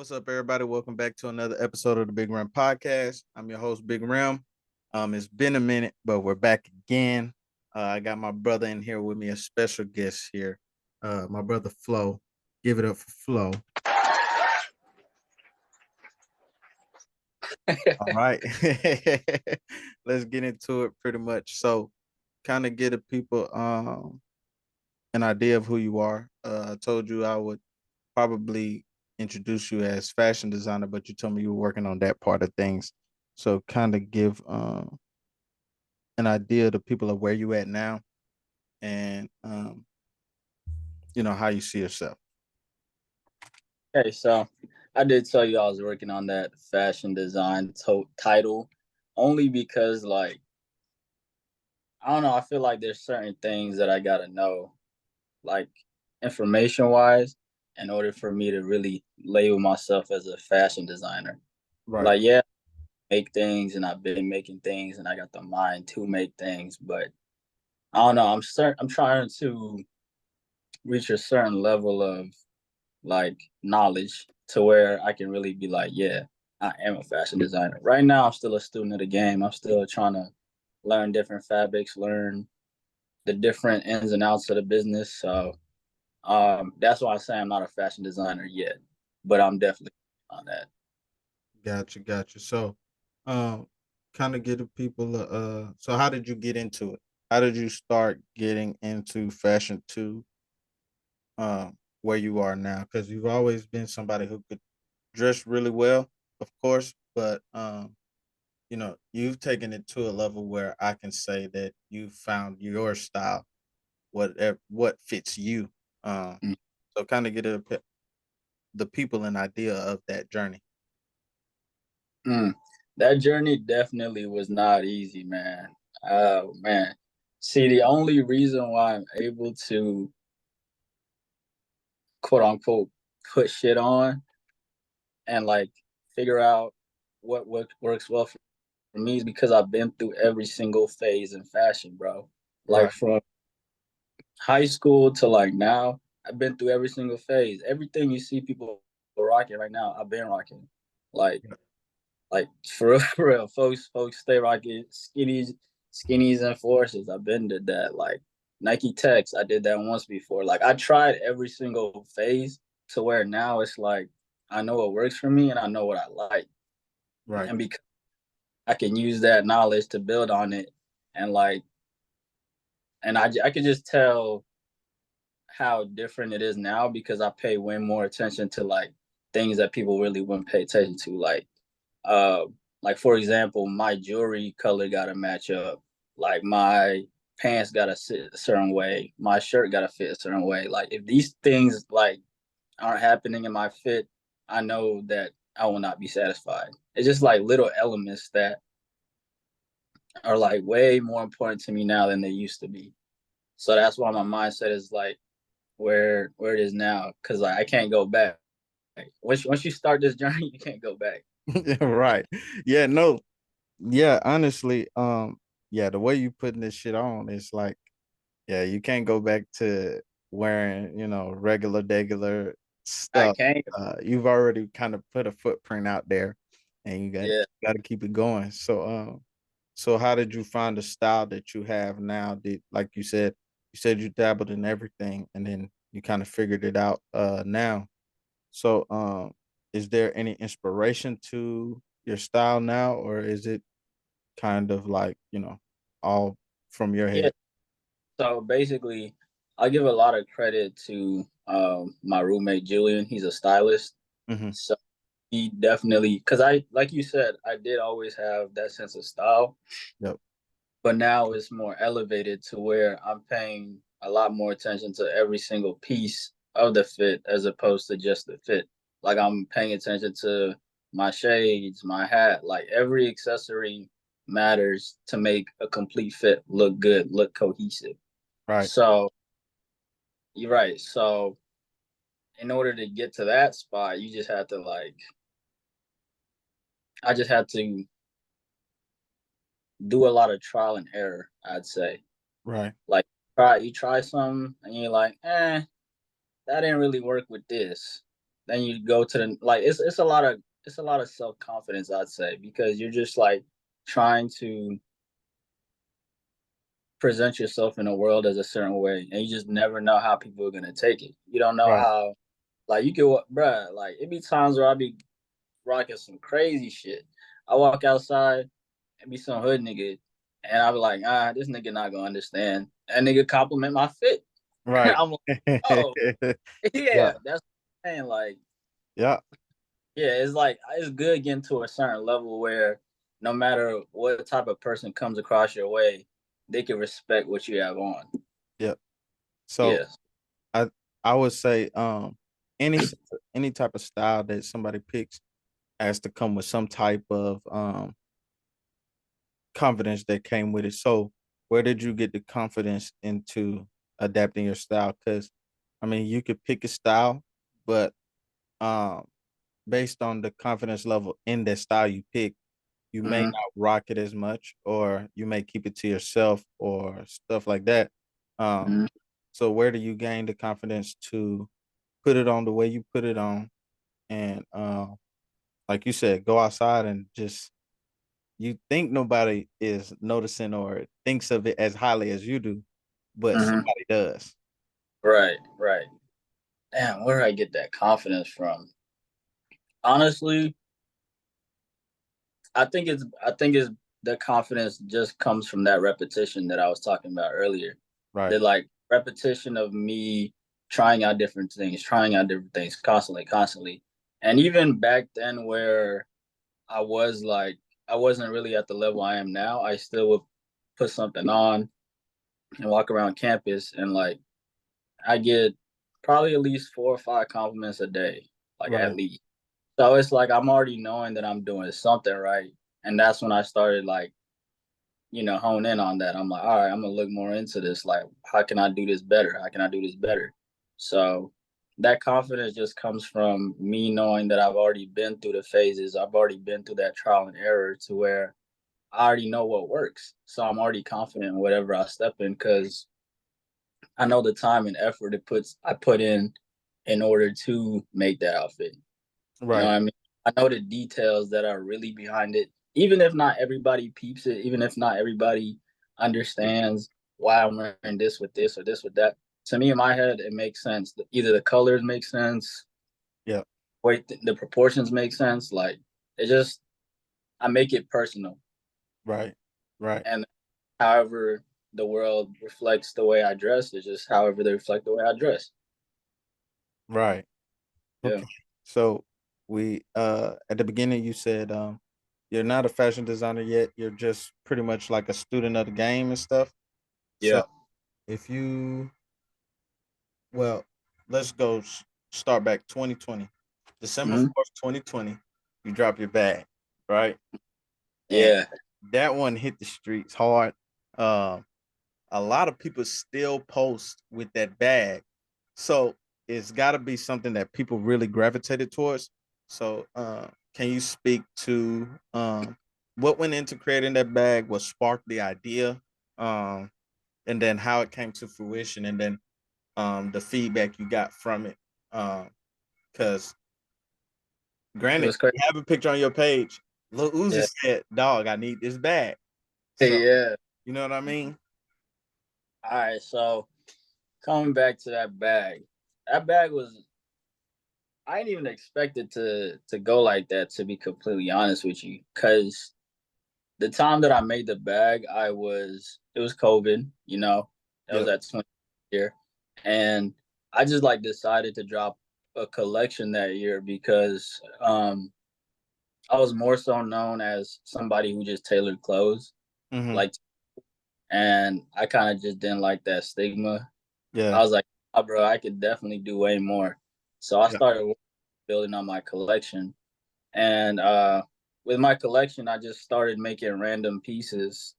What's up, everybody? Welcome back to another episode of the Big Rem Podcast. I'm your host, Big Rem. It's been a minute, but we're back again. I got my brother in here with me, a special guest here. My brother Flo. Give it up for Flo. All right. Let's get into it pretty much. So, kind of get the people an idea of who you are. I told you I would probably introduce you as fashion designer, but you told me you were working on that part of things. So kind of give an idea to people of where you at now and how you see yourself. Okay, so I did tell you I was working on that fashion design title only because, I don't know, I feel like there's certain things that I gotta know, like information wise, in order for me to really label myself as a fashion designer. Right. Like, yeah, I make things and I've been making things and I got the mind to make things, but I don't know, I'm trying to reach a certain level of like knowledge to where I can really be like, yeah, I am a fashion designer. Right now, I'm still a student of the game. I'm still trying to learn different fabrics, learn the different ins and outs of the business. So that's why I say I'm not a fashion designer yet, but I'm definitely on that. Gotcha. So um kind of get the people so how did you get into it? How did you start getting into fashion to where you are now? Because you've always been somebody who could dress really well, of course, but you've taken it to a level where I can say that you found your style, what fits you. Um, so kind of get the people an idea of that journey. Mm. That journey definitely was not easy, man. Oh man. See, the only reason why I'm able to quote unquote put shit on and like figure out what works well for me is because I've been through every single phase in fashion, bro. Like Right. from high school to like now, I've been through every single phase. Everything you see people rocking right now, I've been rocking. Like Yeah. like for real, for real. Folks stay rocking skinnies and forces. I've been did that. Like Nike Techs, I did that once before. Like I tried every single phase to where now it's like I know what works for me and I know what I like. Right. And because I can use that knowledge to build on it, and like, and I could just tell how different it is now because I pay way more attention to like things that people really wouldn't pay attention to, uh, like for example, my jewelry color got to match up, like my pants got to sit a certain way, my shirt got to fit a certain way. Like if these things like aren't happening in my fit, I know that I will not be satisfied. It's just like little elements that are like way more important to me now than they used to be. So that's why my mindset is like where it is now, because like I can't go back. Once you start this journey, you can't go back. Right. Yeah. No. Yeah. Honestly, yeah, the way you putting this shit on is like, yeah, you can't go back to wearing, regular I stuff. can't. You've already kind of put a footprint out there, and Yeah. got to keep it going. So how did you find the style that you have now? Did like you said you dabbled in everything, and then you kind of figured it out now. So is there any inspiration to your style now, or is it kind of like all from your Yeah. head? So basically, I give a lot of credit to my roommate Julian. He's a stylist. Hmm. So he definitely, because I, like you said, I did always have that sense of style, Yep. but now it's more elevated to where I'm paying a lot more attention to every single piece of the fit as opposed to just the fit. Like I'm paying attention to my shades, my hat, like every accessory matters to make a complete fit look good, look cohesive. Right. So you're right. So in order to get to that spot, you just have to like I just had to do a lot of trial and error, I'd say. Right. Like you try something and you're like, that didn't really work with this. then you go to the like it's a lot of self confidence, I'd say, because you're just like trying to present yourself in the world as a certain way, and you just never know how people are gonna take it. You don't know Right. how, like you can, bruh. Like it be times where I be rocking some crazy shit. I walk outside and be some hood nigga, and I be like, this nigga not gonna understand. And nigga compliment my fit. Right. I'm like, oh Yeah. yeah, that's what I'm saying. Like, Yeah. yeah, it's like it's good getting to a certain level where no matter what type of person comes across your way, they can respect what you have on. Yeah. So Yes. I I would say any any type of style that somebody picks has to come with some type of confidence that came with it. So where did you get the confidence into adapting your style? Because I mean, you could pick a style, but um, based on the confidence level in that style you pick, you may Mm-hmm. not rock it as much, or you may keep it to yourself, or stuff like that. Um, Mm-hmm. so where do you gain the confidence to put it on the way you put it on, and like you said, go outside and just you think nobody is noticing or thinks of it as highly as you do, but Mm-hmm. somebody does. Right, right. Damn, where do I get that confidence from? Honestly, I think it's the confidence just comes from that repetition that I was talking about earlier. The Right. like repetition of me trying out different things constantly, constantly. And even back then where I was like I wasn't really at the level I am now, I still would put something on and walk around campus and like I get probably at least 4 or 5 compliments a day, like at Right. least. So it's like I'm already knowing that I'm doing something right. And that's when I started like, hone in on that. I'm like, all right, I'm gonna look more into this. Like, how can I do this better? How can I do this better? So that confidence just comes from me knowing that I've already been through the phases. I've already been through that trial and error to where I already know what works. So I'm already confident in whatever I step in because I know the time and effort I put in order to make that outfit. You know what Right. I mean? I know the details that are really behind it. Even if not everybody peeps it, even if not everybody understands why I'm wearing this or this with that. To me, in my head, it makes sense. Either the colors make sense, Yeah. wait, the proportions make sense. Like it just, I make it personal, Right. Right. and however the world reflects the way I dress is just however they reflect the way I dress. Right. Yeah, Okay. So we at the beginning you said you're not a fashion designer yet. You're just pretty much like a student of the game and stuff. So yeah. if you well, let's go start back 2020. December Hmm. 4th, 2020, you drop your bag, right? And Yeah. that one hit the streets hard. Um a lot of people still post with that bag. So it's got to be something that people really gravitated towards. So can you speak to what went into creating that bag? What sparked the idea? Um, and then how it came to fruition, and then the feedback you got from it. Because It granted, was crazy. you have a picture on your page. Lil Uzi Yeah. said, "Dog, I need this bag." So Yeah. you know what I mean? All right. So coming back to that bag was I didn't even expect it to go like that. To be completely honest with you, because the time that I made the bag, it was COVID. That was Yep. that 20 year, and I just like decided to drop a collection that year because I was more so known as somebody who just tailored clothes, Mm-hmm. like, and I kind of just didn't like that stigma. I Yeah. was like, oh, bro, I could definitely do way more. So I Yeah. started building on my collection. And with my collection, I just started making random pieces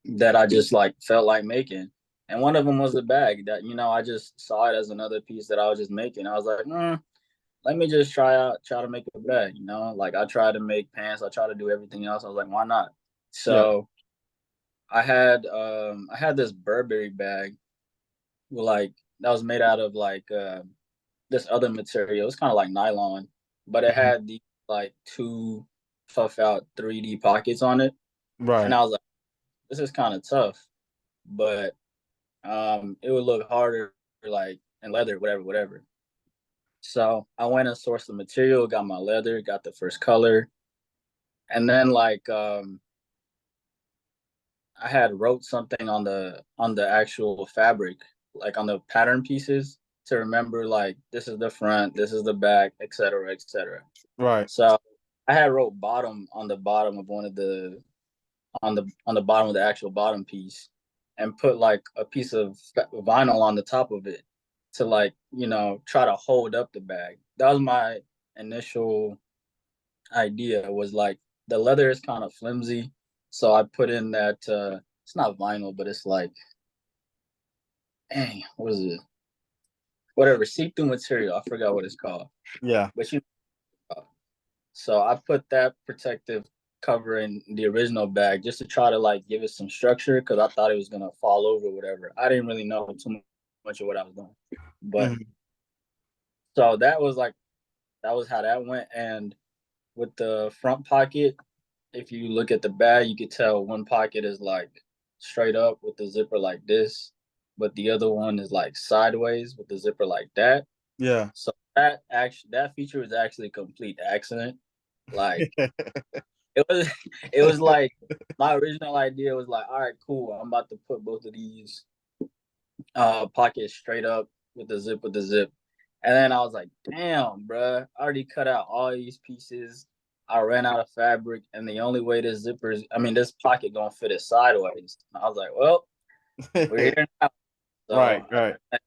that I just like felt like making. And one of them was the bag that, I just saw it as another piece that I was just making. I was like, let me just try to make a bag. Like I tried to make pants, I tried to do everything else. I was like, why not? Yeah. So I had this Burberry bag like that was made out of like this other material. It's kind of like nylon, but it Mhm. had these like two puff out 3D pockets on it, and Right. I was like, this is kind of tough, but it would look harder like in leather, whatever, whatever. So I went and sourced the material, got my leather, got the first color, and then like I had wrote something on the actual fabric, like on the pattern pieces to remember like this is the front, this is the back, etc., etc. Right. So I had wrote bottom on the bottom of one of the on the bottom of the actual bottom piece, and put like a piece of vinyl on the top of it to like try to hold up the bag. That was my initial idea. Was like the leather is kind of flimsy, so I put in that it's not vinyl, but it's like, dang, what is it? Whatever, see-through material. I forgot what it's called, Yeah. but so I put that protective cover in the original bag just to try to like give it some structure because I thought it was gonna fall over or whatever. I didn't really know too much of what I was doing, but Mhm. so that was how that went. And with the front pocket, if you look at the bag, you could tell one pocket is like straight up with the zipper like this, but the other one is like sideways with the zipper like that. Yeah. So that feature was actually a complete accident. Like it was it was like my original idea was like, all right, cool. I'm about to put both of these pockets straight up with the zip. And then I was like, damn, bruh, I already cut out all these pieces. I ran out of fabric, and the only way this pocket gonna fit is sideways. And I was like, well, we're here now. Right. So Right. I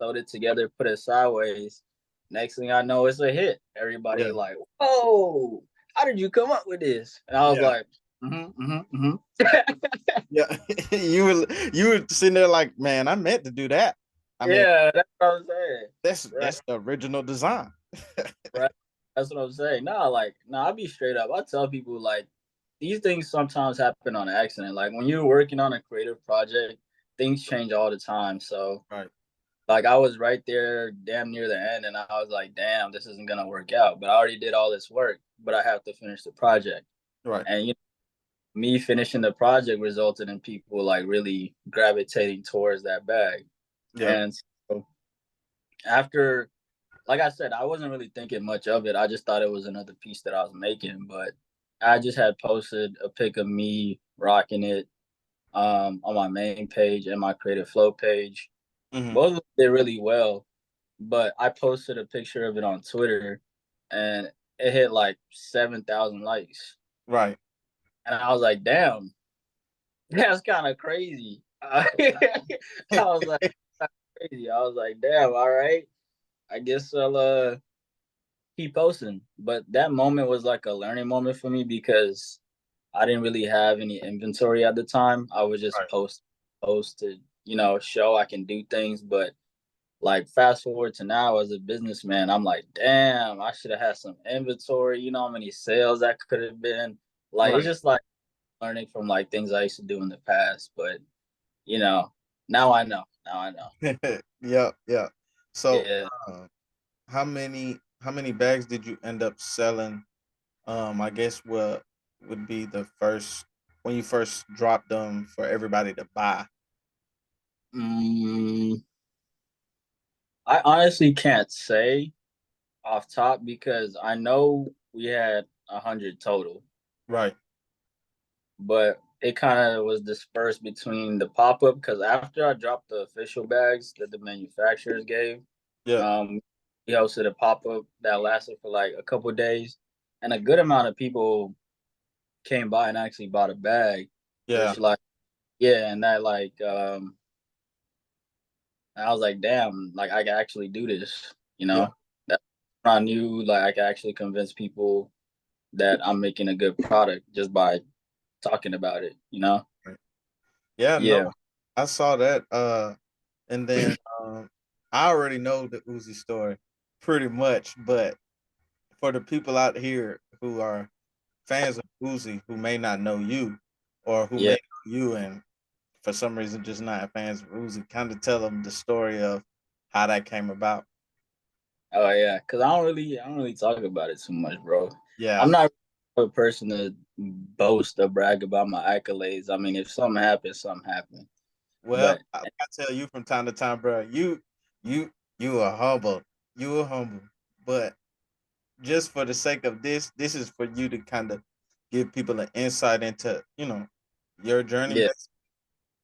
sewed it together, put it sideways. Next thing I know, it's a hit. Yeah. Everybody like, whoa, how did you come up with this? And I was Yeah. like, mm-hmm. Yeah. You were sitting there like, man, I meant to do that. I mean, Yeah, that's what I'm saying. Right, that's the original design. right. That's what I'm saying. I'll be straight up. I tell people like these things sometimes happen on accident. Like when you're working on a creative project, things change all the time. So Right. like I was right there damn near the end and I was like, damn, this isn't gonna work out. But I already did all this work, but I have to finish the project. Right. And me finishing the project resulted in people like really gravitating towards that bag. Yeah. And so after, like I said, I wasn't really thinking much of it. I just thought it was another piece that I was making. But I just had posted a pic of me rocking it on my main page and my Creative Flow page. Hmm. Both of them did really well, but I posted a picture of it on Twitter, and it hit like 7,000 likes, Right. and I was like, "Damn, that's kind of crazy." I was like, "That's crazy." I was like, "Damn, all right. I guess I'll keep posting." But that moment was like a learning moment for me because I didn't really have any inventory at the time. I was just Right. post to show I can do things, but like fast forward to now as a businessman, I'm like, damn, I should have had some inventory. You know how many sales that could have been. Like it's Right. just like learning from like things I used to do in the past. But you know, now I know. Now I know. Yeah. Yeah. So, Yeah. uh, how many bags did you end up selling? I guess what would be the first when you first dropped them for everybody to buy. Mm, I honestly can't say off top because I know we had 100 total, Right. but it kind of was dispersed between the pop up because after I dropped the official bags that the manufacturers gave, Yeah. um, we hosted a pop up that lasted for like a couple of days, and a good amount of people came by and actually bought a bag, Yeah. which like yeah, and that like I was like, damn, like I can actually do this, Yeah. That I knew like I could actually convince people that I'm making a good product just by talking about it. Right. Yeah. No, Yeah. I saw that. And then I already know the Uzi story pretty much, but for the people out here who are fans of Uzi who may not know you, or who may Yeah. know you and for some reason just not fans of Uzi, kind of tell them the story of how that came about. Oh yeah, because I don't really talk about it too much, bro. I'm Yeah. not a person to boast or brag about my accolades. I mean, if something happens, something happened. Well, But I tell you from time to time, bro, you you are humble. You are humble. But just for the sake of this is for you to kind of give people an insight into, your journey, yeah, basically.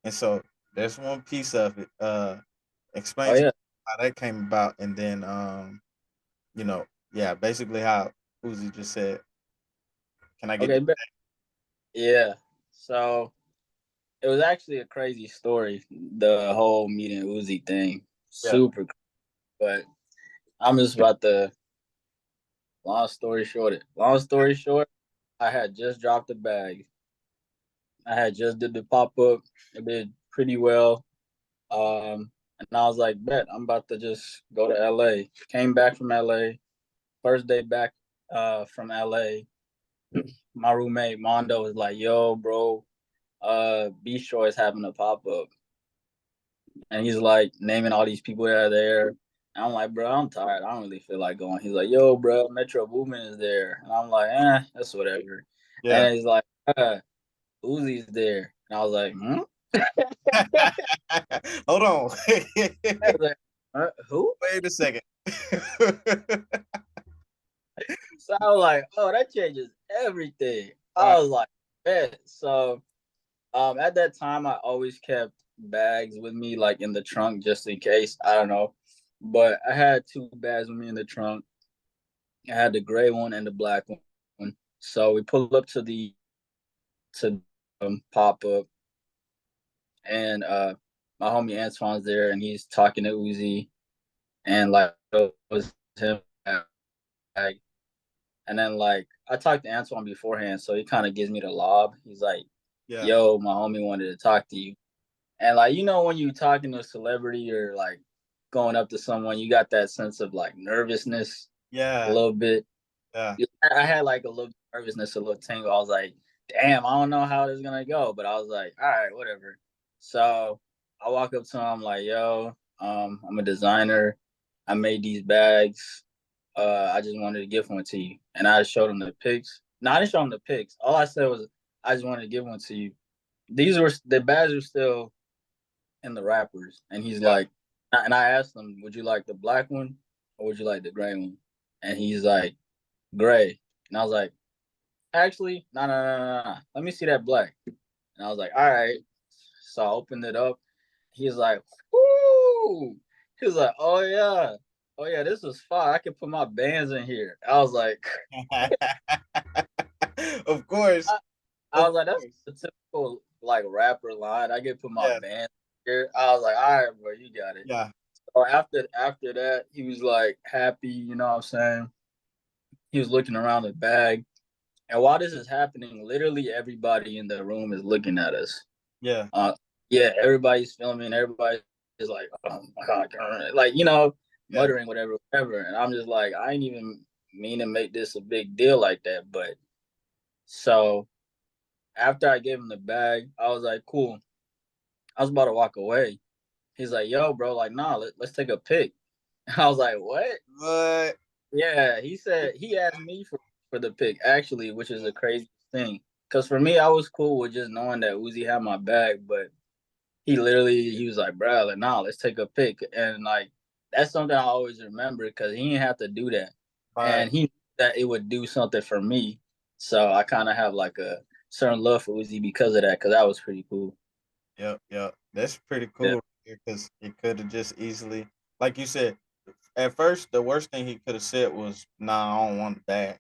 And so there's one piece of it. oh Explain to me yeah, how that came about, and then you know, yeah, basically how Uzi just said, "Can I get okay, the?" yeah. So it was actually a crazy story. The whole meeting Uzi thing, Yeah, super. But I'm just about to. Long story short, I had just dropped the bag. I had just did the pop up. I did pretty well. And I was like, bet I'm about to just go to LA. Came back from LA. First day back from LA. My roommate Mondo was like, yo, bro, Beach Shore is having a pop up. And he's like naming all these people that are there. And I'm like, bro, I'm tired. I don't really feel like going. He's like, yo, bro, Metro Boomin is there. And I'm like, that's whatever. yeah. And he's like, Uzi's there. And I was like, hmm? Hold on. I was like, who? Wait a second. So I was like, oh, that changes everything. Right. I was like, bet. So at that time, I always kept bags with me, like in the trunk, just in case. I don't know. But I had two bags with me in the trunk. I had the gray one and the black one. So we pulled up to pop up, and my homie Antoine's there, and he's talking to Uzi, and like it was him. And then like I talked to Antoine beforehand, so he kind of gives me the lob. He's like, Yeah. "Yo, my homie wanted to talk to you." And like when you talking to a celebrity or like going up to someone, you got that sense of like nervousness a Yeah. little bit. Yeah. I had like a little nervousness, a little tingle. I was like, "Damn, I don't know how this is gonna go," but I was like, "All right, whatever." So I walk up to him like, "Yo, I'm a designer. I made these bags. I just wanted to give one to you." And I showed him the pics. No, I didn't show him the pics. All I said was, "I just wanted to give one to you." These were the bags were still in the wrappers, and he's Yeah. like, and I asked him, "Would you like the black one or would you like the gray one?" And he's like, "Gray." And I was like, "Actually, no. Let me see that black." And I was like, "All right." So I opened it up. He's like, "Whoo!" He was like, oh yeah, this is fine. I can put my bands in here." I was like, Of course. I, I Of was like, that's course. the typical like rapper line. I can put my Yeah. band here. I was like, all right, bro, you got it. Yeah. So after that, he was like happy. You know what I'm saying? He was looking around the bag, and while this is happening, literally everybody in the room is looking at us. Yeah. Uh, yeah, everybody's filming. Everybody is like, "Oh my god," like Yeah. muttering whatever. And I'm just like, I ain't even mean to make this a big deal like that. But so after I gave him the bag, I was like, cool. I was about to walk away. He's like, yo, bro, like, nah, let's take a pic. I was like, what? What? Yeah, he said he asked me for the pic actually, which is a crazy thing. Cause for me, I was cool with just knowing that Uzi had my bag, but he was like, bro, like, nah, let's take a pic. And like that's something I always remember because he didn't have to do that. Right. And he knew that it would do something for me. So I kind of have like a certain love for Uzi because of that, because that was pretty cool. Yep. Yep. That's pretty Yeah. cool because it could have just easily, like you said, at first the worst thing he could have said was, "Nah, I don't want the bag."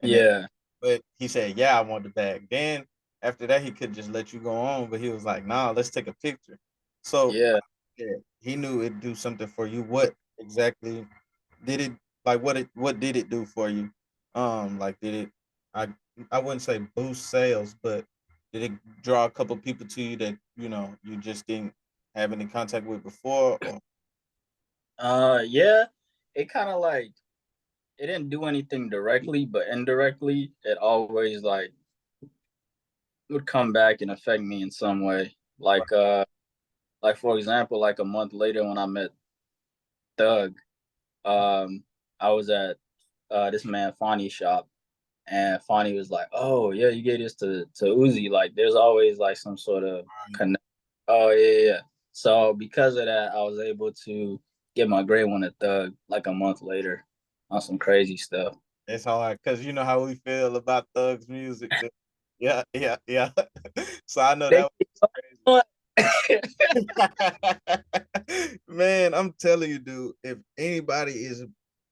And then, Yeah. but he said, "Yeah, I want the bag." Then after that, he could just let you go on, but he was like, "Nah, let's take a picture." So Yeah. yeah, he knew it'd do something for you. What exactly did it like? What did it do for you? Like did it? I I wouldn't say boost sales, but did it draw a couple people to you that you just didn't have any contact with before? Or Yeah. It kind of like it didn't do anything directly, but indirectly, it always like would come back and affect me in some way. Like for example, like a month later when I met Thug, I was at this man Fonny's shop, and Fonny was like, "Oh yeah, you gave this to Uzi. Like, there's always like some sort of Right. connect." Oh yeah, yeah. So because of that, I was able to get my grade one at Thug like a month later on some crazy stuff. It's hard because you know how we feel about Thug's music. Dude. Yeah, yeah, yeah. So I know They that was crazy. Man, I'm telling you, dude, if anybody is,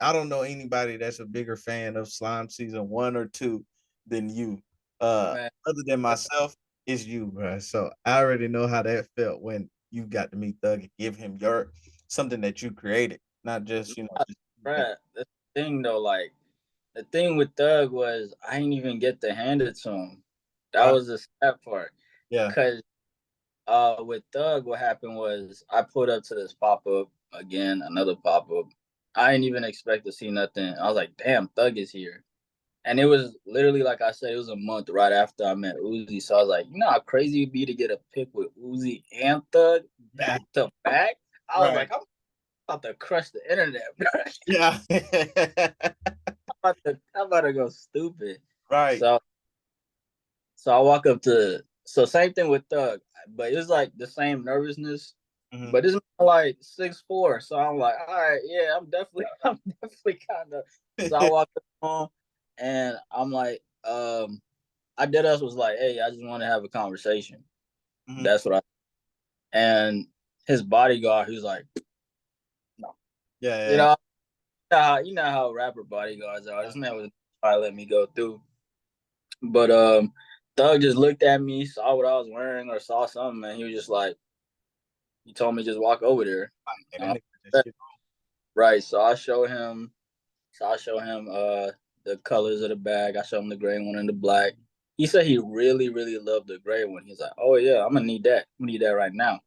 I don't know anybody that's a bigger fan of Slime season 1 or 2 than you. man, Other than myself, it's you, bro. So I already know how that felt when you got to meet Thug and give him your something that you created, not just just bruh, the thing though, like the thing with Thug was I didn't even get to hand it to him. That right. was the sad part. Yeah. Cause with Thug, what happened was I pulled up to this pop up again, another pop up. I didn't even expect to see nothing. I was like, damn, Thug is here. And it was literally like I said, it was a month right after I met Uzi. So I was like, you know how crazy it'd be to get a pic with Uzi and Thug back to back? I was Right. like, I'm about to crush the internet, bro. Yeah. I'm about to go stupid. Right. So I walk up to same thing with Thug, but it's like the same nervousness. Mhm. But it's like 6'4", so I'm like, all right, yeah, I'm definitely I'm definitely kind of. So I walk up home and I'm like, I did us was like, hey, I just want to have a conversation. Mhm. That's what I. And his bodyguard, he was like, no, Yeah, you yeah. know, you know how rapper bodyguards are. This man was trying to let me go through. But Thug just looked at me, saw what I was wearing or saw something, and he was just like, he told me just walk over there. And And that nigga that I, shit. right. So I show him the colors of the bag. I show him the gray one and the black. He said he really, really loved the gray one. He's like, oh yeah, I'm gonna need that. I'm gonna need that right now.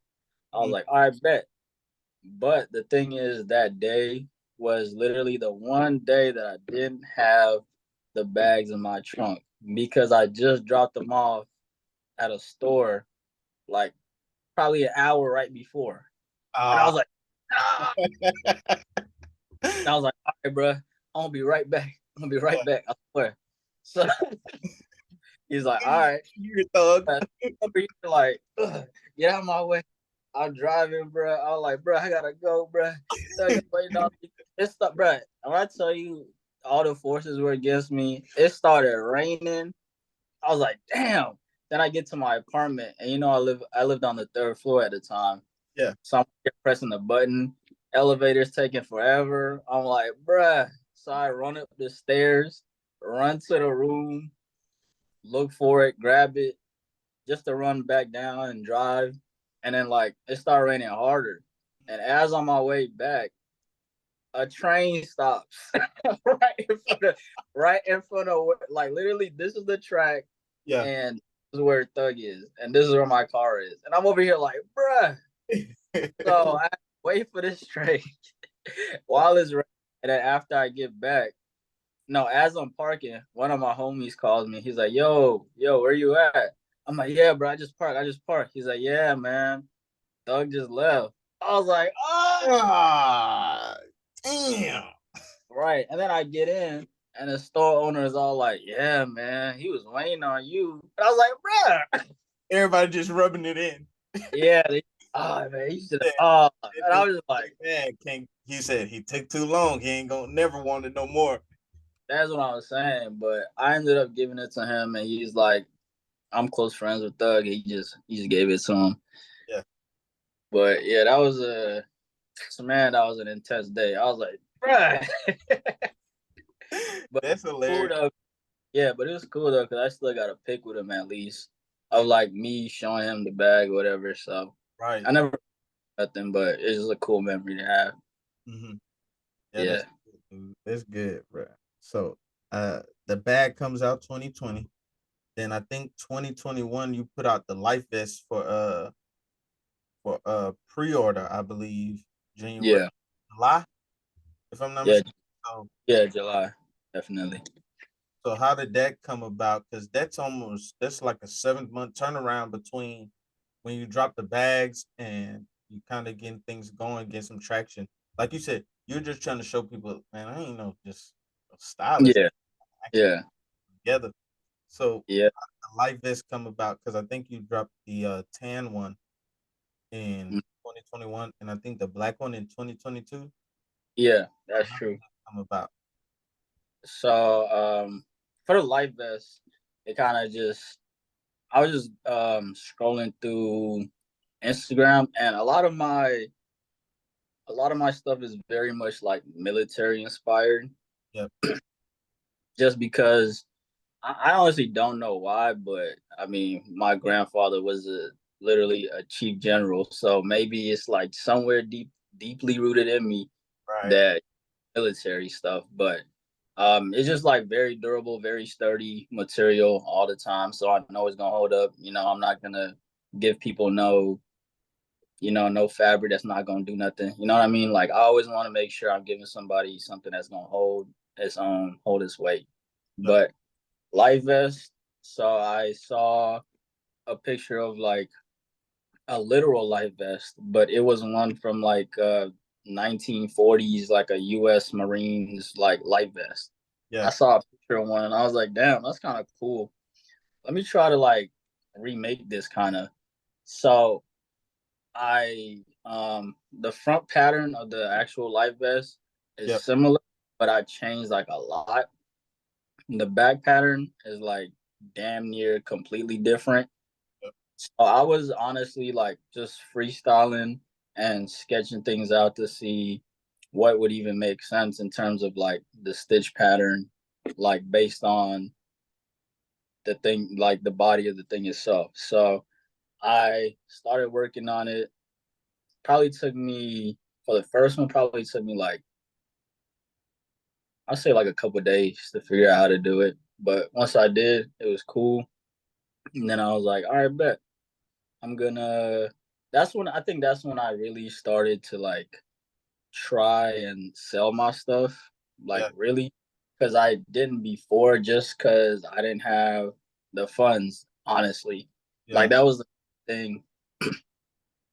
I was Mhm. like, all right, bet. But the thing is, that day was literally the one day that I didn't have the bags in my trunk because I just dropped them off at a store like probably an hour right before. And I Ah. was like, ah. And I was like, all right, bro, I'm gonna be right back. I'm gonna be right back. I swear. So he's like, all right. You're a thug. Over here, like, get out of my way. I'm driving, bro. I was like, bro, I gotta go, bro. Thug is waiting on me. It's stuff, bro. When I tell you all the forces were against me, it started raining. I was like, damn. Then I get to my apartment, and I lived on the third floor at the time. Yeah. So I'm pressing the button. Elevator's taking forever. I'm like, bruh. So I run up the stairs, run to the room, look for it, grab it, just to run back down and drive. And then like it started raining harder. And as on my way back, a train stops right in front of like literally this is the track Yeah. and this is where Thug is and this is where my car is. And I'm over here like, bruh. So I wait for this train while it's raining. And then after I get back, no, as I'm parking, one of my homies calls me. He's like, yo, where you at? I'm like, yeah, bro, I just parked. He's like, yeah, man, Doug just left. I was like, oh, Ah, damn. right. And then I get in, and the store owner is all like, yeah, man, he was waiting on you. And I was like, bro, Everybody just rubbing it in. yeah, oh man, he should. Yeah, Oh, that and I dude, was just like, man, can't. He said he took too long. He ain't gonna never want it no more. that's what I was saying. But I ended up giving it to him, and he's like, I'm close friends with Thug. He just gave it to him. Yeah. But yeah, that was a so man, that was an intense day. I was like, bruh. But That's cool hilarious. though. Yeah, but it was cool though, because I still got a pic with him at least of like me showing him the bag or whatever. So Right. I never nothing, but it's just a cool memory to have. Hmm. Yeah, Yeah. that's good, dude. That's good, bro. So, the bag comes out 2020. Then I think 2021 you put out the life vest for pre-order, I believe January, Yeah. July, if I'm not Yeah. mistaken. So, Yeah, July. Definitely. so how did that come about? Because that's like a 7 month turnaround between when you drop the bags and you kind of getting things going, get some traction. like you said, you're just trying to show people, man, I ain't no just a stylist. Yeah, I actually yeah, together. So yeah, the light vest come about because I think you dropped the tan one in mm, 2021, and I think the black one in 2022. yeah. So That's how did true. that come about? So for the life vest, it kind of just I was just scrolling through Instagram, and a lot of my stuff is very much like military inspired. Yep. Just because I honestly don't know why, but I mean, my grandfather was literally a chief general, so maybe it's like somewhere deeply rooted in me Right. that military stuff. But it's just like very durable, very sturdy material all the time, so I know it's gonna hold up. I'm not gonna give people no fabric that's not gonna do nothing. You know what I mean? Like I always want to make sure I'm giving somebody something that's gonna hold its weight. Yep. But life vest. So I saw a picture of like a literal life vest, but it was one from like 1940s, like a U.S. Marines like life vest. I Yeah. saw a picture of one and I was like, damn, that's kind of cool. Let me try to like remake this kind of. So I the front pattern of the actual life vest is Yep. similar, but I changed like a lot. The back pattern is like damn near completely different. Yep. So I was honestly like just freestyling and sketching things out to see what would even make sense in terms of like the stitch pattern, like based on the thing, like the body of the thing itself. So I started working on it. Probably took me for the first one, probably took me like I'll say like a couple days to figure out how to do it. But once I did, it was cool. And then I was like, all right, bet. I'm gonna that's when I really started to like try and sell my stuff, like Yeah. really, because I didn't before, just because I didn't have the funds, honestly. Yeah. Like that was the thing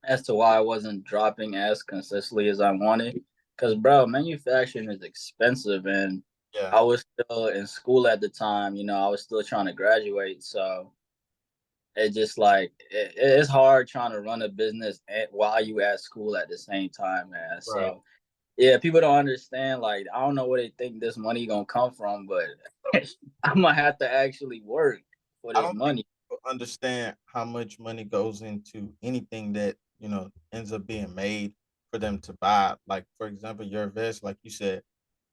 as to why I wasn't dropping as consistently as I wanted. Because bro, manufacturing is expensive, and Yeah. I was still in school at the time. I was still trying to graduate, so it just like it's hard trying to run a business while you at school at the same time, man. Right. So yeah, people don't understand. Like I don't know where they think this money gonna come from, but I'm gonna have to actually work for I this don't think money. people understand how much money goes into anything that ends up being made for them to buy. Like for example, your vest, like you said,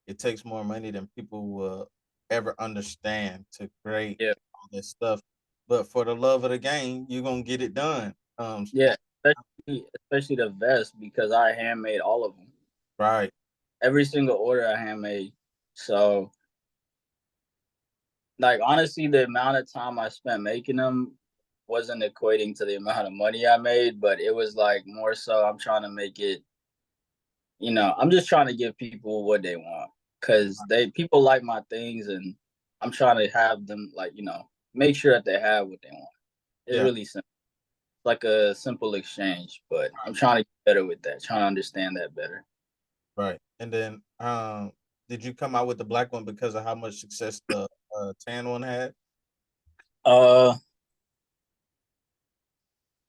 it takes more money than people will ever understand to create Yeah, all this stuff. But for the love of the game, you're gonna get it done. yeah, especially the vest because I handmade all of them. Right. Every single order I handmade. So like honestly, the amount of time I spent making them wasn't equating to the amount of money I made, but it was like more so I'm trying to make it, I'm just trying to give people what they want because they people like my things and I'm trying to have them like, make sure that they have what they want. It's Yeah. really simple. Like a simple exchange, but I'm trying to get better with that, trying to understand that better. Right. And then, did you come out with the black one because of how much success the tan one had? Uh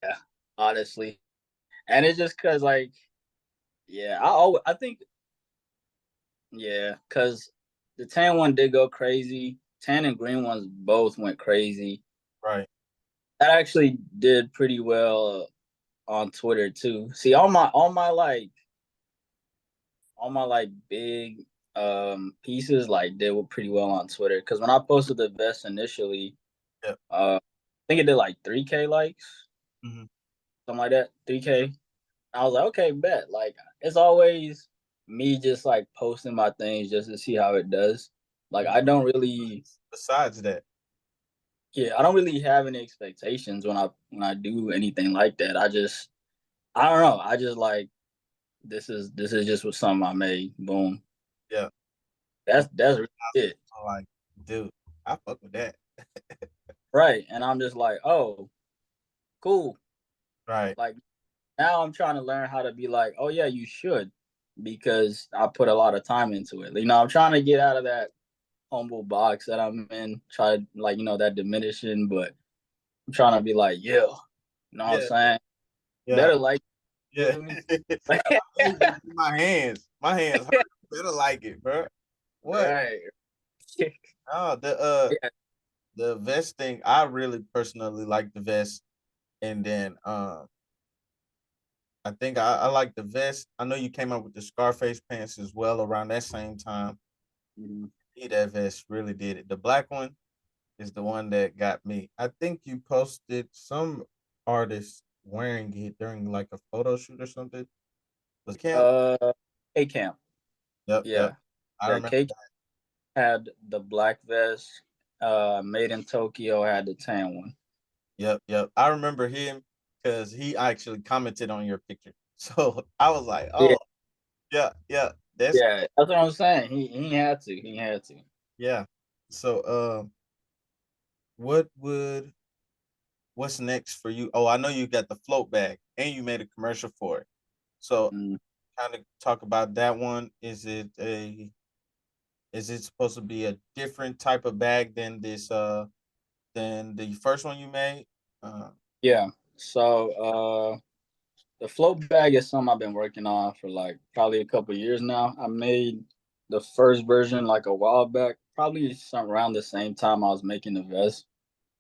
yeah, honestly. And it's just cause like, yeah, I think yeah, cause the tan one did go crazy. Tan and green ones both went crazy. Right. That actually did pretty well on Twitter too. See, all my like big pieces like did pretty well on Twitter because when I posted the vest initially, Yeah. I think it did like 3K likes, Hmm. something like that, 3K. I was like, okay, bet. Like it's always me just like posting my things just to see how it does. Like I don't really, Besides that, yeah, I don't really have any expectations when I do anything like that. I don't know. I just like this is just what something I made. Boom. yeah, it's That's really positive. it. So like, dude, I fuck with that. Right. And I'm just like, oh, cool. Right. Like now I'm trying to learn how to be like, oh yeah, you should. because I put a lot of time into it. I'm trying to get out of that humble box that I'm in. Try like that diminishing, but I'm trying to be like, yeah, you know what I'm Yeah, saying? yeah, Better like yeah. feel me? I can't even see my hands. My hands hurt. Better like it, bro. What? Right. Oh, Yeah. the vest thing. I really personally like the vest, and then I think I like the vest. I know you came up with the Scarface pants as well around that same time. Mhm. Yeah, that vest really did it. The black one is the one that got me. I think you posted some artist wearing it during like a photo shoot or something. Was Camp? Uh, K Camp. Yep, yep. Yeah. I Yeah. remember. K had the black vest. Made in Tokyo had the tan one. Yep, yep. I remember him because he actually commented on your picture. So I was like, Yeah. oh, yeah, yeah, that's Yeah. That's what I'm saying. He had to. He had to. yeah. So, what would what's next for you? Oh, I know you got the float bag and you made a commercial for it. So, Mm. kind of talk about that one. Is it supposed to be a different type of bag than this than the first one you made? Uh, Yeah. So the float bag is something I've been working on for like probably a couple years now. I made the first version like a while back, probably some around the same time I was making the vest.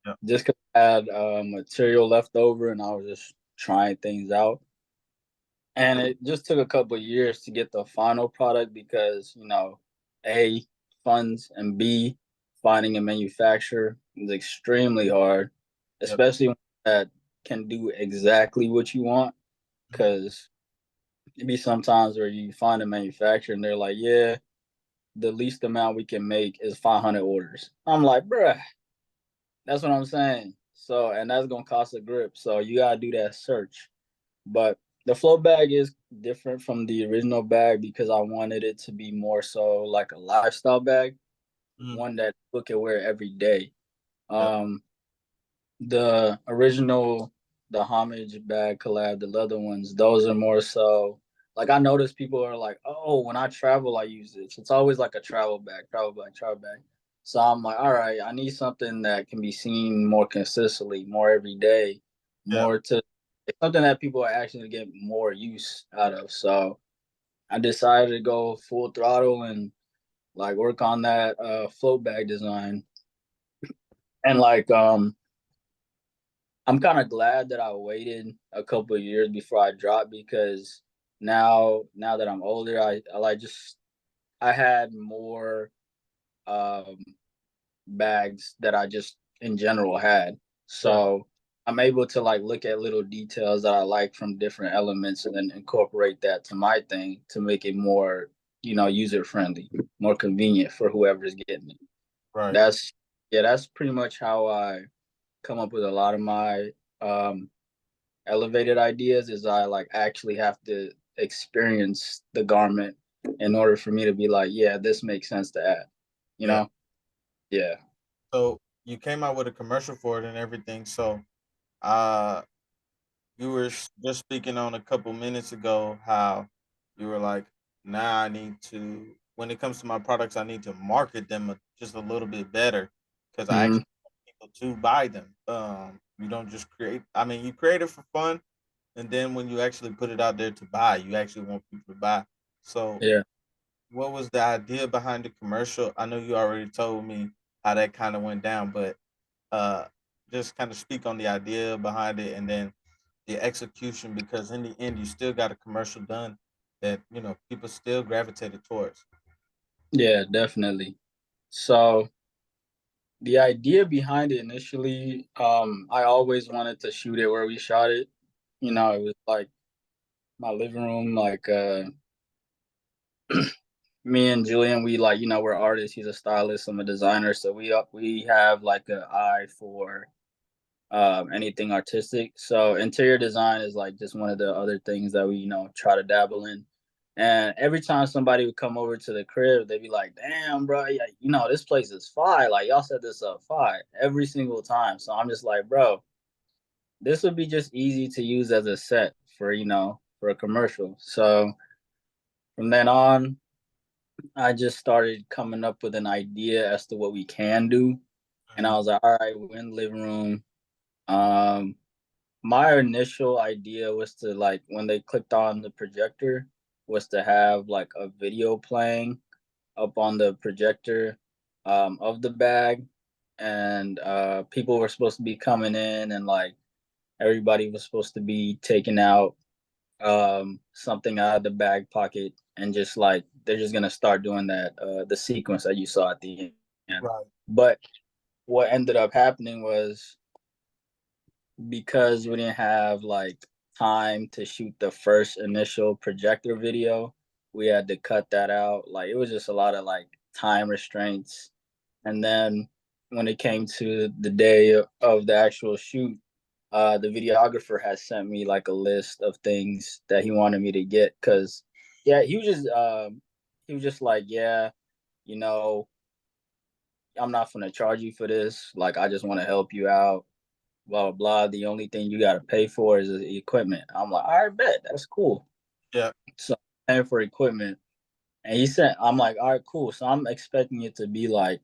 yeah, Just 'cause I had material left over and I was just trying things out. And it just took a couple of years to get the final product because, A, funds, and B, finding a manufacturer is extremely hard, yep, especially one that can do exactly what you want. mhm, Because it be sometimes where you find a manufacturer and they're like, yeah, the least amount we can make is 500 orders. I'm like, bruh, that's what I'm saying. So, and that's going to cost a grip. So you got to do that search. But the float bag is different from the original bag because I wanted it to be more so like a lifestyle bag, mhm, one that people can wear every day. yep, Um, the original, the homage bag collab, the leather ones, those are more so like I notice people are like, oh, when I travel, I use this. It's always like a travel bag, travel bag, travel bag. So I'm like, all right, I need something that can be seen more consistently, more every day, yep, more to it's something that people are actually get more use out of. So I decided to go full throttle and like work on that float bag design. And I'm kind of glad that I waited a couple of years before I dropped because now that I'm older, I like just I had more um bags that I just in general had. yeah, So I'm able to like look at little details that I like from different elements and then incorporate that to my thing to make it more, user friendly, more convenient for whoever's getting it. right, That's yeah, that's pretty much how I come up with a lot of my um elevated ideas is I like actually have to experience the garment in order for me to be like, yeah, this makes sense to add. You yeah. know? Yeah. So you came out with a commercial for it and everything. So, uh, you were just speaking on a couple minutes ago how you were like, now I need to, when it comes to my products, I need to market them just a little bit better because I Hmm. actually want people to buy them. You don't just create, I mean, you create it for fun. And then when you actually put it out there to buy, you actually want people to buy. So, Yeah. what was the idea behind the commercial? I know you already told me how that kind of went down, but uh, just kind of speak on the idea behind it and then the execution because in the end you still got a commercial done that people still gravitated towards. Yeah, definitely. So the idea behind it initially, I always wanted to shoot it where we shot it. It was like my living room, like me and Julian, we like, we're artists. He's a stylist, I'm a designer. So we have like an eye for anything artistic. So interior design is like just one of the other things that we, try to dabble in. And every time somebody would come over to the crib, they'd be like, "Damn, bro, yeah, this place is fire. Like y'all set this up fire every single time." So I'm just like, bro, this would be just easy to use as a set for for a commercial. So From then on, I just started coming up with an idea as to what we can do. And I Mhm. was like, all right, we're in the living room. Um, my initial idea was to like when they clicked on the projector was to have like a video playing up on the projector of the bag, and people were supposed to be coming in, and like everybody was supposed to be taking out something out of the bag pocket, and just like they're just gonna start doing that the sequence that you saw at the end. Right. But what ended up happening was, because we didn't have like time to shoot the first initial projector video, we had to cut that out. Like it was just a lot of like time restraints. And then when it came to the day of the actual shoot, the videographer has sent me like a list of things that he wanted me to get. Cause yeah, he was just like, yeah, you know, I'm not gonna charge you for this. Like I just want to help you out, blah blah blah. The only thing you gotta pay for is the equipment. I'm like, all right, bet, that's cool. Yeah. So I'm paying for equipment, and he said, I'm like, all right, cool. So I'm expecting it to be like,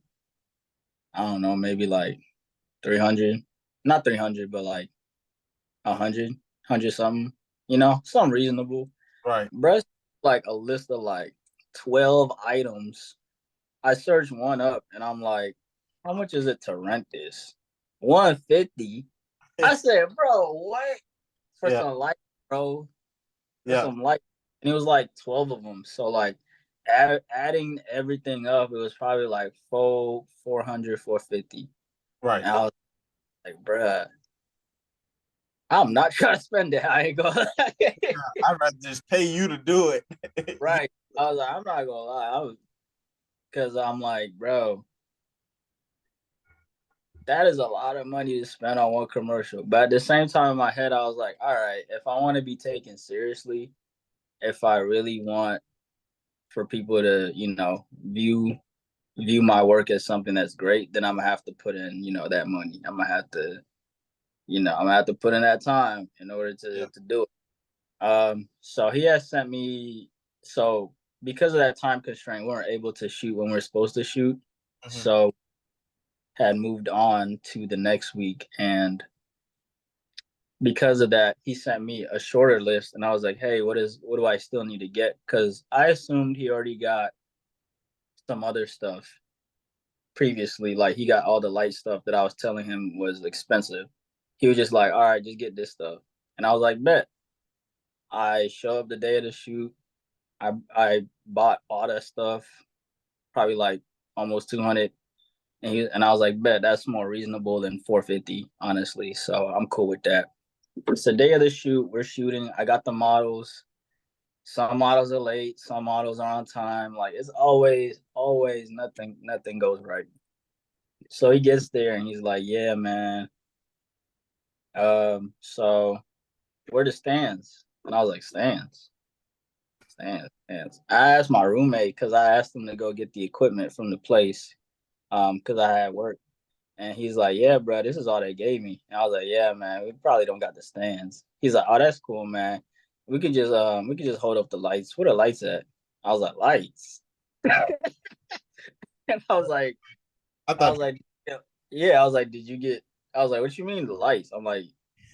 I don't know, maybe like 300, not 300, but like 100, 100 something. Something reasonable. Right. Breast like a list of like 12 items. I searched one up, and I'm like, how much is it to rent this? 150. I said, bro, what? For Yeah. some light, bro. For Yeah. some light. And it was like 12 of them. So like adding everything up, it was probably like 400, 450. Right. And I was like, bruh, I'm not trying to spend it. I ain't gonna lie. I'd rather just pay you to do it. Yeah. Right. I was like, I'm not gonna lie. Because I'm like, bro, that is a lot of money to spend on one commercial. But at the same time in my head, I was like, all right, if I want to be taken seriously, if I really want for people to, view my work as something that's great, then I'm gonna have to put in, that money. I'm gonna have to put in that time in order Yeah. to do it. So he has sent me. So because of that time constraint, we weren't able to shoot when we are supposed to shoot. Mhm. So had moved on to the next week, and because of that, he sent me a shorter list, and I was like, "Hey, what do I still need to get?" Because I assumed he already got some other stuff previously. Like he got all the light stuff that I was telling him was expensive. He was just like, "All right, just get this stuff," and I was like, "Bet." I show up the day of the shoot. I bought all that stuff, probably like almost 200, and I was like, "Bet that's more reasonable than 450, honestly." So I'm cool with that. It's the day of the shoot. We're shooting. I got the models. Some models are late. Some models are on time. Like it's always nothing goes right. So he gets there and he's like, "Yeah, man. So where the stands?" And I was like, "Stands, stands." I asked my roommate because I asked him to go get the equipment from the place, because I had work, and he's like, "Yeah, bro, this is all they gave me." And I was like, "Yeah, man, we probably don't got the stands." He's like, "Oh, that's cool, man. We could just hold up the lights. Where the lights at?" I was like, "Lights," and I I thought. was like, yeah, yeah. I was like, did you get? I was like, what you mean the lights? I'm like,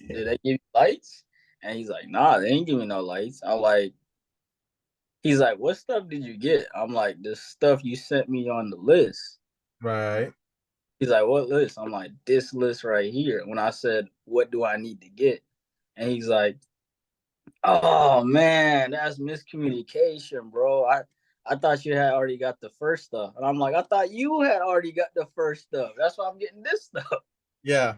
did they give you lights? And he's like, nah, they ain't give me no lights. I'm like, he's like, what stuff did you get? I'm like, the stuff you sent me on the list. Right. He's like, what list? I'm like, this list right here. When I said, what do I need to get? And he's like, oh man, that's miscommunication, bro. I thought you had already got the first stuff. And I'm like, I thought you had already got the first stuff. That's why I'm getting this stuff. Yeah.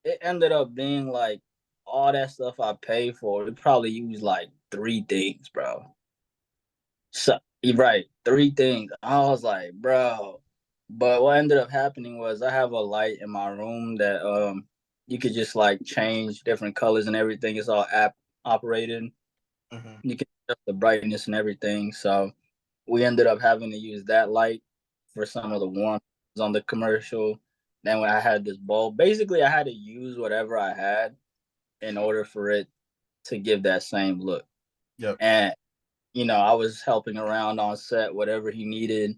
It ended up being like all that stuff I paid for. It probably used like three things, bro. So you're right, three things. I was like, bro. But what ended up happening was I have a light in my room that you could just like change different colors and everything. It's all app operated. Mhm. You can adjust the brightness and everything. So we ended up having to use that light for some of the warmth on the commercial. Then when I had this bulb, basically I had to use whatever I had in order for it to give that same look. Yep. And I was helping around on set, whatever he needed.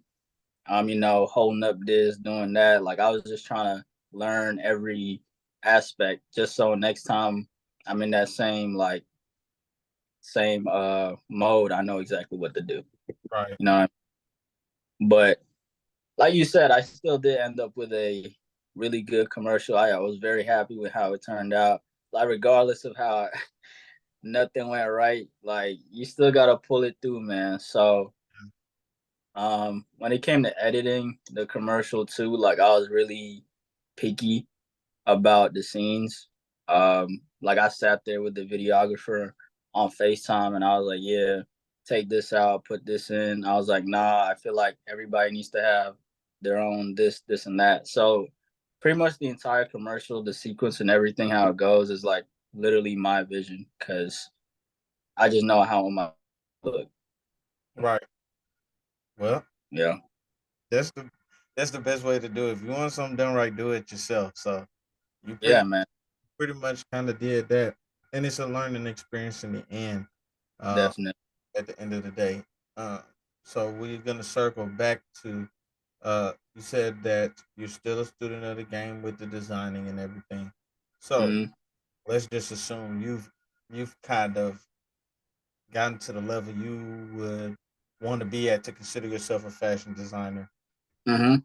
Holding up this, doing that. Like I was just trying to learn every aspect, just so next time I'm in that same mode, I know exactly what to do. Right. You know, but like you said, I still did end up with a really good commercial. I was very happy with how it turned out. Like regardless of how nothing went right, like you still gotta pull it through, man. So when it came to editing the commercial too, like I was really picky about the scenes. Like I sat there with the videographer on FaceTime and I was like, yeah, take this out, put this in. I was like, nah, I feel like everybody needs to have their own this and that. So pretty much the entire commercial, the sequence and everything, how it goes is like literally my vision because I just know how it might look. Right. Well, Yeah. that's the that's the best way to do it. If you want something done right, do it yourself. So you Yeah, man. pretty much kind of did that, and it's a learning experience in the end. Uh, Definitely. at the end of the day. Uh, so we're gonna circle back to you said that you're still a student of the game with the designing and everything. So Mm-hmm. let's just assume you've kind of gotten to the level you would want to be at to consider yourself a fashion designer. Mm-hmm.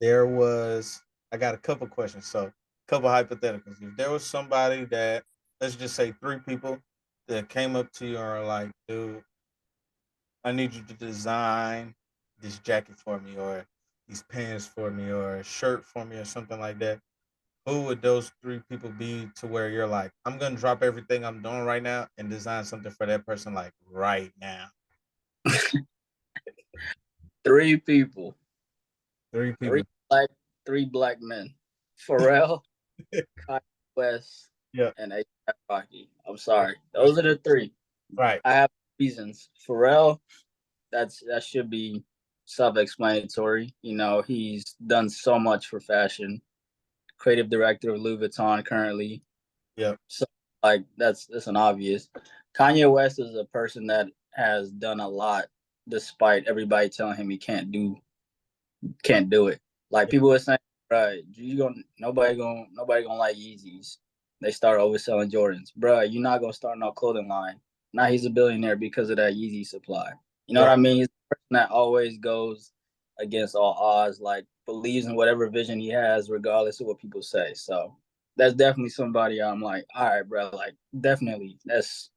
There was I got a couple questions, so a couple hypotheticals. If there was somebody that let's just say three people that came up to you and are like, dude, I need you to design this jacket for me or these pants for me or a shirt for me or something like that. Who would those three people be to where you're like, I'm gonna drop everything I'm doing right now and design something for that person like right now? Three people. Three Three people. black, three black men. Pharrell, Kanye West, Yeah. and A$AP Rocky. I'm sorry. Those are the three. Right. I have reasons. Pharrell, that should be self-explanatory. He's done so much for fashion. Creative director of Louis Vuitton currently. Yep. So like that's an obvious. Kanye West is a person that has done a lot despite everybody telling him he can't do it. Like Yep. people were saying, right, you gonna nobody gonna like Yeezys. They start overselling Jordans. Bruh, you're not gonna start no clothing line. Now he's a billionaire because of that Yeezy supply. You know what Right. I mean? He's a person that always goes against all odds, like believes in whatever vision he has, regardless of what people say. So that's definitely somebody I'm like, all right, bro, like definitely that's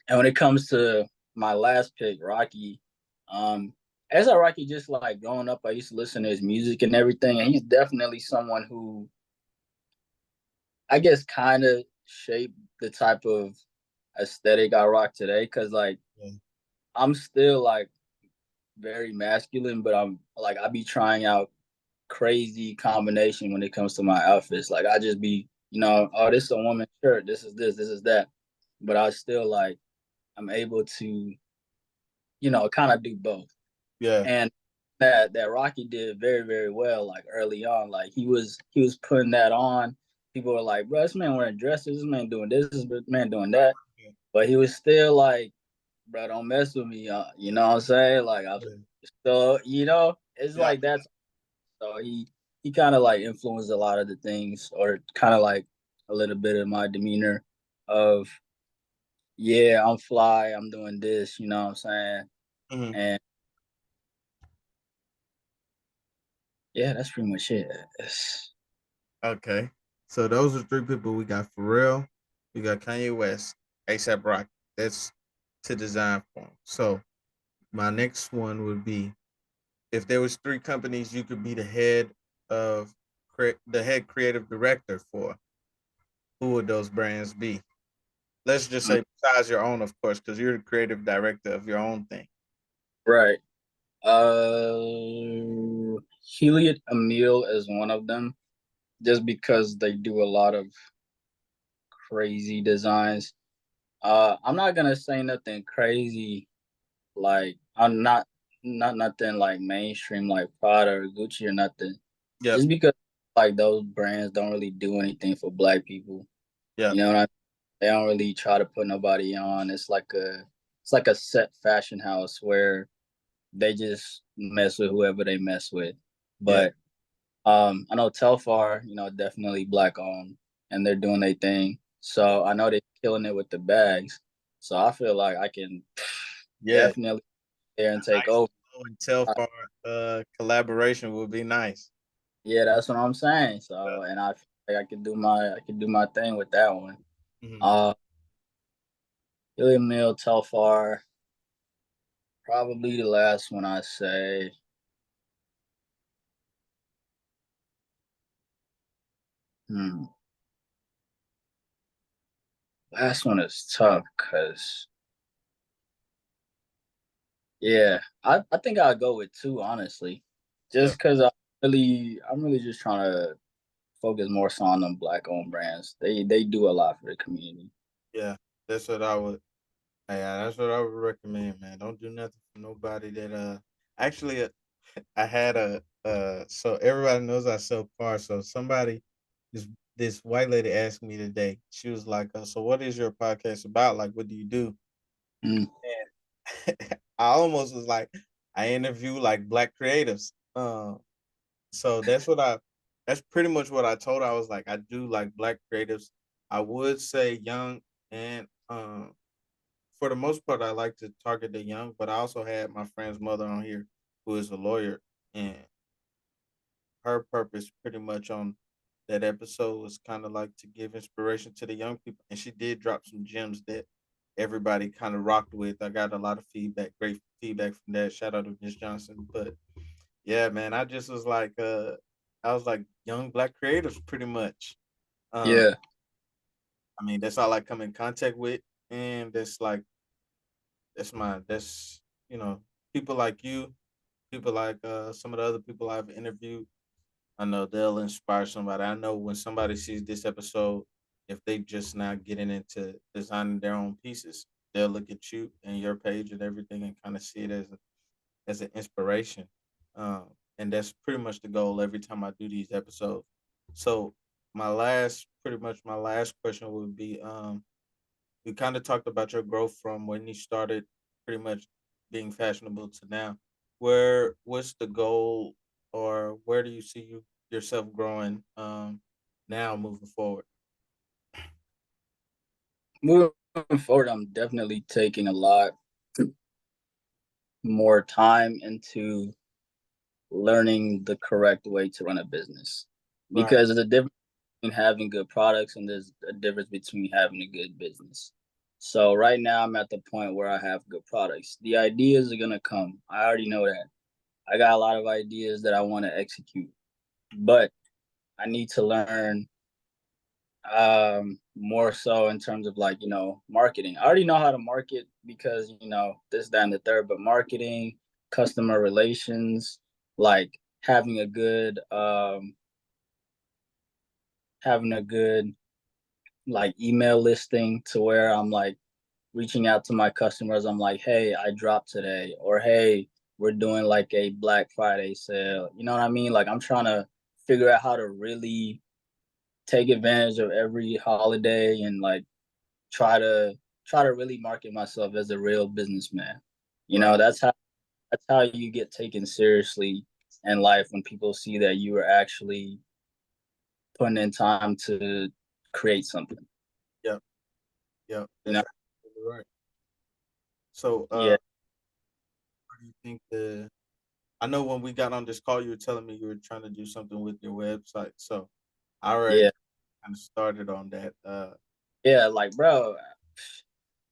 and when it comes to my last pick, Rocky, as a Rocky, just like growing up, I used to listen to his music and everything, and he's definitely someone who I guess kind of shaped the type of aesthetic I rock today. Cause like Yeah. I'm still like very masculine, but I'm like I be trying out crazy combination when it comes to my outfits. Like I just be, oh, this is a woman's shirt, this is that, but I still like I'm able to kind of do both. Yeah. And that Rocky did very, very well, like early on. Like he was putting that on. People were like, bro, this man wearing dresses, this man doing this man doing that. But he was still like, bro, don't mess with me. You know what I'm saying? Like I'm Yeah. still, it's Yeah. like that's so he kind of like influenced a lot of the things, or kind of like a little bit of my demeanor of, yeah, I'm fly, I'm doing this, you know what I'm saying? Mhm. And yeah, that's pretty much it. Okay. So those are three people. We got Pharrell, we got Kanye West, ASAP Rocky. That's to design for 'em. So my next one would be if there was three companies you could be the head of the head creative director for, who would those brands be? Let's just Mm, say besides your own, of course, because you're the creative director of your own thing. right. Heliot Emil is one of them, just because they do a lot of crazy designs. I'm not gonna say nothing crazy, like I'm not nothing like mainstream like Prada or Gucci or nothing. Yep. Just because like those brands don't really do anything for black people. Yep. You know what I mean? They don't really try to put nobody on. It's like a it's like a set fashion house where they just mess with whoever they mess with. Yeah, But I know Telfar, definitely black owned, and they're doing their thing. So I know they're killing it with the bags. So I feel like I can yeah. definitely there and take Nice over. show and tell for collaboration would be nice. Yeah, that's what I'm saying. Yeah. So, and I feel like I could do my thing with that one. Mhm. Uh, Billy Mill, Telfar, probably the last one I say. Hmm, last one is tough because yeah, I think I'll go with two honestly, Yeah, just because I'm really just trying to focus more so on them black owned brands. They do a lot for the community. yeah. That's what I would. Yeah, that's what I would recommend, man. Don't do nothing for nobody that actually I had so everybody knows I sell cars. So somebody this white lady asked me today. She was like, "So what is your podcast about? Like, what do you do?" Mm, And I almost was like, I interview like black creatives. So that's pretty much what I told her. I was like, I do like black creatives. I would say young and for the most part, I like to target the young, but I also had my friend's mother on here who is a lawyer, and her purpose pretty much on that episode was kind of like to give inspiration to the young people. And she did drop some gems that everybody kind of rocked with. I got a lot of feedback, great feedback from that. Shout out to Miss Johnson. But yeah, man, I just was like, I was like young black creators pretty much. Um, yeah, I mean, that's all I come in contact with. And that's like, that's, you know, people like you, people like some of the other people I've interviewed. I know they'll inspire somebody. I know when somebody sees this episode, if they just now getting into designing their own pieces, they'll look at you and your page and everything and kind of see it as an inspiration. And that's pretty much the goal every time I do these episodes. So pretty much my last question would be, we kind of talked about your growth from when you started pretty much being fashionable to now. What's the goal, or where do you see yourself growing now moving forward? moving forward, I'm definitely taking a lot more time into learning the correct way to run a business Right, because there's a difference between having good products and there's a difference between having a good business. So right now I'm at the point where I have good products. The ideas are gonna come. I already know that. I got a lot of ideas that I want to execute, but I need to learn more so in terms of like marketing. I already know how to market because this, that, and the third, but marketing, customer relations, like having a good having a good like email listing to where I'm like reaching out to my customers. I'm like, hey, I dropped today, or hey, we're doing like a Black Friday sale. You know what I mean? Like I'm trying to figure out how to really take advantage of every holiday and like try to try to really market myself as a real businessman. right. That's how you get taken seriously in life when people see that you are actually putting in time to create something. Yep, yep. You That's know? absolutely right. So, Yeah, what do you think I know when we got on this call, you were telling me you were trying to do something with your website. So, I already yeah, kind of started on that. yeah. Like, bro,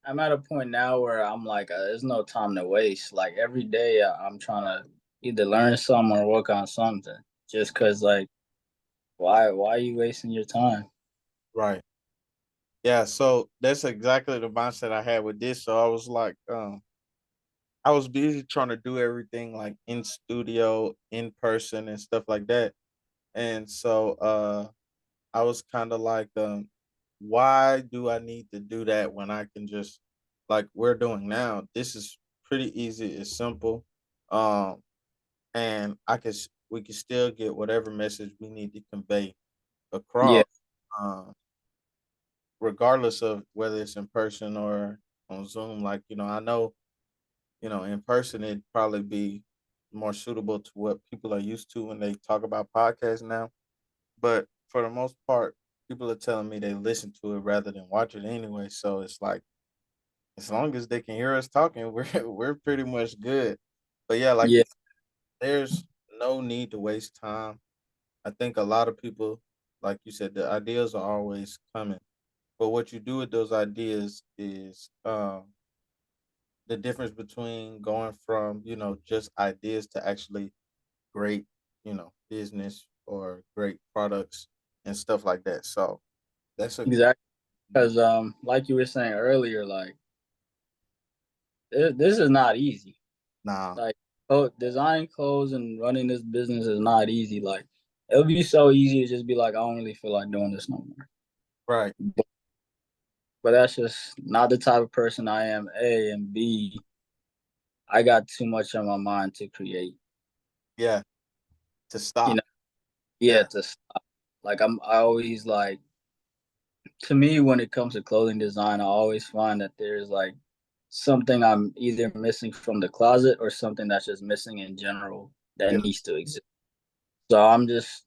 I'm at a point now where I'm like, there's no time to waste. Like every day, I'm trying to either learn something or work on something. Just cause, like, why are you wasting your time? Right. Yeah. So that's exactly the mindset I had with this. So I was like, I was busy trying to do everything like in studio, in person, and stuff like that. And so I was kind of like, why do I need to do that when I can just like we're doing now? This is pretty easy. It's simple, and we can still get whatever message we need to convey Yeah, across, um, regardless of whether it's in person or. on Zoom. Like, I know, in person it'd probably be more suitable to what people are used to when they talk about podcasts now. But for the most part, people are telling me they listen to it rather than watch it anyway. So it's like, as long as they can hear us talking, we're pretty much good. But yeah, like Yeah, you, there's no need to waste time. I think a lot of people, like you said, the ideas are always coming. But what you do with those ideas is the difference between going from, just ideas to actually great, business or great products and stuff like that. So that's a exactly. Because like you were saying earlier, like this is not easy. nah, Like, designing clothes and running this business is not easy. Like, it would be so easy to just be like, I don't really feel like doing this no more. right. But that's just not the type of person I am. A and B, I got too much on my mind to create. Yeah. To You stop. know, yeah. Yeah. To stop. Like I always like. To me, when it comes to clothing design, I always find that there's like something I'm either missing from the closet or something that's just missing in general that Yeah. needs to exist. So I'm just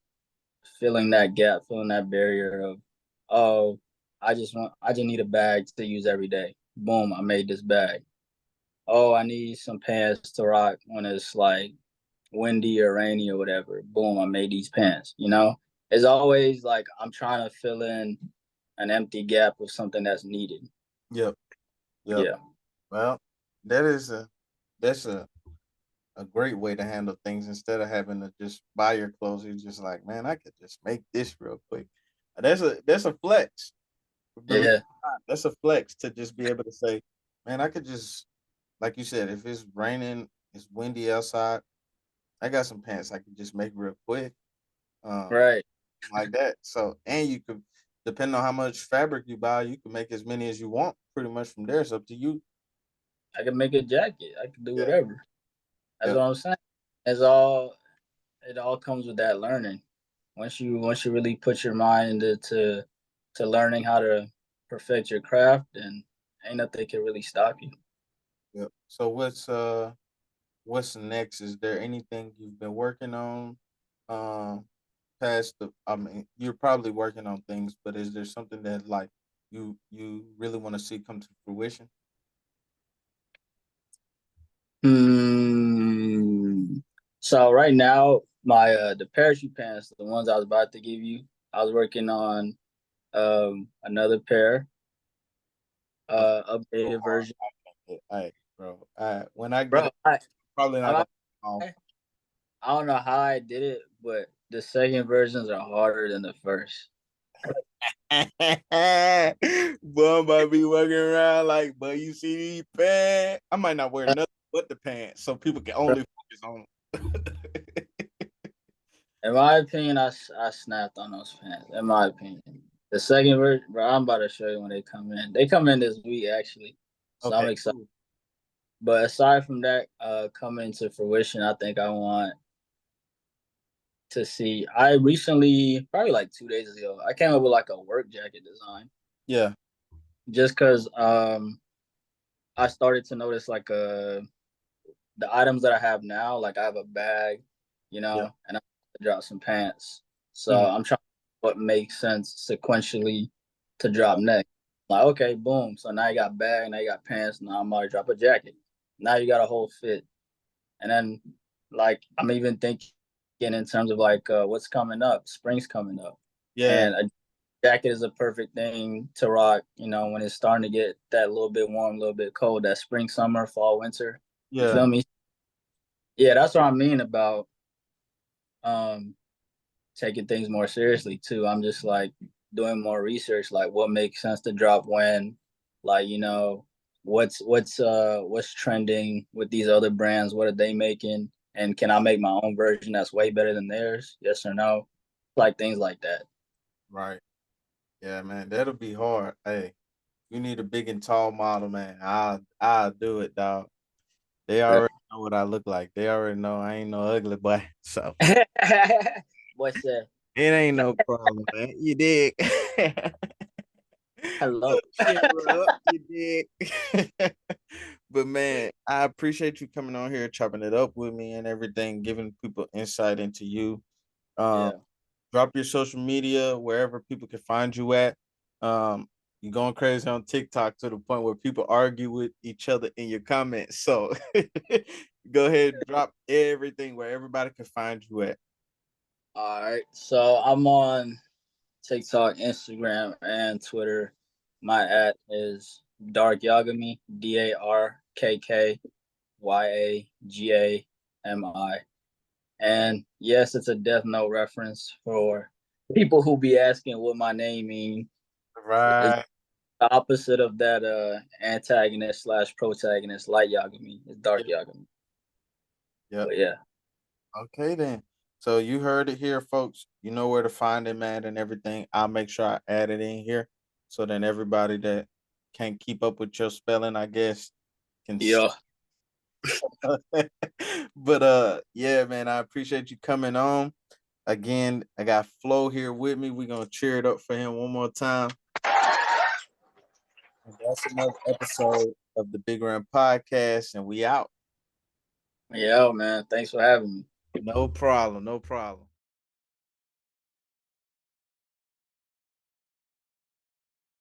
filling that gap, filling that barrier of, oh, I just need a bag to use every day. Boom, I made this bag. Oh, I need some pants to rock when it's like windy or rainy or whatever. Boom, I made these pants. It's always like I'm trying to fill in an empty gap with something that's needed. Yep. Yep. Yeah, Well, that is that's a great way to handle things instead of having to just buy your clothes. You're just like, man, I could just make this real quick. That's a flex. Believe it yeah, or not, that's a flex to just be able to say, man, I could just, like you said, if it's raining, it's windy outside, I got some pants I could just make real quick. Um, right. like that. So, and you could, depending on how much fabric you buy, you can make as many as you want pretty much from there. It's up to you. I can make a jacket. I can do Yeah. whatever. That's Yep. what I'm saying. It's all it all comes with that learning. Once you really put your mind into to learning how to perfect your craft, then ain't nothing can really stop you. Yep. So what's next? Is there anything you've been working on? Um past the I mean, you're probably working on things, but is there something that like you really want to see come to fruition? Hmm. So right now, my the parachute pants, the ones I was about to give you, I was working on another pair, Okay. So updated version. Hey, bro. When I get Bro, it, probably not I'm gonna not, um, I don't know how I did it, but the second versions are harder than the first. boy, I'm about to be walking around like, but you see these pants? I might not wear nothing but the pants, so people can only focus on. In my opinion, I snapped on those pants. In my opinion, the second version, bro, I'm about to show you when they come in. They come in this week actually, so I'm Okay, excited. cool. But aside from that, coming to fruition, I think I want to see. I recently, probably like 2 days ago, I came up with like a work jacket design, Yeah, just because I started to notice like the items that I have now. Like I have a bag, yeah, and I drop some pants. So mhm, I'm trying what makes sense sequentially to yeah, drop next. Like, okay, boom. So now you got bag, now you got pants, now I'm about to drop a jacket. Now you got a whole fit. And then like I'm even thinking in terms of like what's coming up, spring's coming up. yeah, And a jacket is a perfect thing to rock, when it's starting to get that little bit warm, a little bit cold, that spring, summer, fall, winter. You yeah, feel me? Yeah, that's what I mean about um taking things more seriously too. I'm just like doing more research, like what makes sense to drop when, like what's trending with these other brands, what are they making, and can I make my own version that's way better than theirs? Yes or no? Like things like that. right. Yeah, man, that'll be hard. Hey, you need a big and tall model, man. I'll do it, dog. They already know what I look like. They already know I ain't no ugly boy, so What's that? it ain't no problem, man. You dig? Hello. Cheer up, you did. But man, I appreciate you coming on here, chopping it up with me and everything, giving people insight into you. Um, Yeah. drop your social media wherever people can find you at. Um, you're going crazy on TikTok to the point where people argue with each other in your comments. So go ahead and drop everything where everybody can find you at. All right. So I'm on TikTok, Instagram, and Twitter. My at is Dark Yagami, DarkYagami. And yes, it's a Death Note reference for people who be asking what my name means. It's Right. the opposite of that antagonist slash protagonist, Light Yagami. It's Dark Yep. Yagami. Yep. But yeah. Okay then. So you heard it here, folks. You know where to find him at and everything. I'll make sure I add it in here so then everybody that can't keep up with your spelling, I guess, can see. Yeah. But yeah, man, I appreciate you coming on. Again, I got Flo here with me. We're gonna cheer it up for him one more time. And that's another episode of the Big Rem Podcast, and we out. Yeah, man. Thanks for having me. No problem, no problem.